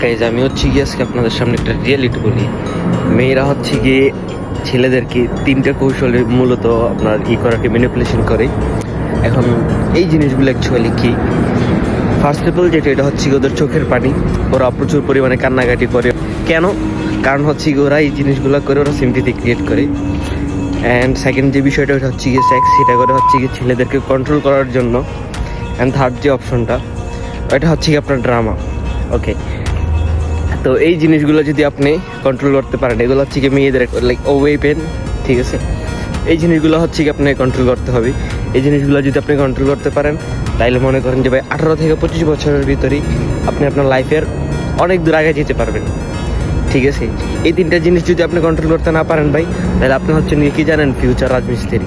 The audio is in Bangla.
গাইজ আমি হচ্ছে গিয়ে আজকে আপনাদের সামনে একটা রিয়েলিটি বলি। মেয়েরা হচ্ছে গিয়ে ছেলেদেরকে তিনটা কৌশলে মূলত আপনার করাকে ম্যানিপুলেশন করে। এখন এই জিনিসগুলো অ্যাকচুয়ালি কি, ফার্স্ট অফ অল যেটা এটা হচ্ছে গিয়ে ওদের চোখের পানি। ওরা প্রচুর পরিমাণে কান্নাকাটি করে। কেন? কারণ হচ্ছে গিয়ে ওরা এই জিনিসগুলো করে ওরা সিম্পিথি ক্রিয়েট করে। অ্যান্ড সেকেন্ড যে বিষয়টা ওটা হচ্ছে গিয়ে সেক্স, সেটা করে হচ্ছে গিয়ে ছেলেদেরকে কন্ট্রোল করার জন্য। অ্যান্ড থার্ড যে অপশনটা ওইটা হচ্ছে গিয়ে আপনার ড্রামা। ওকে, তো এই জিনিসগুলো যদি আপনি কন্ট্রোল করতে পারেন, এগুলো হচ্ছে কি মেয়েদের লাইক ওয়েপেন, ঠিক আছে? এই জিনিসগুলো হচ্ছে কি আপনি কন্ট্রোল করতে হবে। এই জিনিসগুলো যদি আপনি কন্ট্রোল করতে পারেন, তাইলে মনে করেন যে ভাই 18 থেকে 25 বছরের ভিতরেই আপনি আপনার লাইফের অনেক দূর আগে যেতে পারবেন, ঠিক আছে? এই তিনটা জিনিস যদি আপনি কন্ট্রোল করতে না পারেন ভাই, তাহলে আপনি হচ্ছেন কি জানেন, ফিউচার রাজমিস্ত্রি।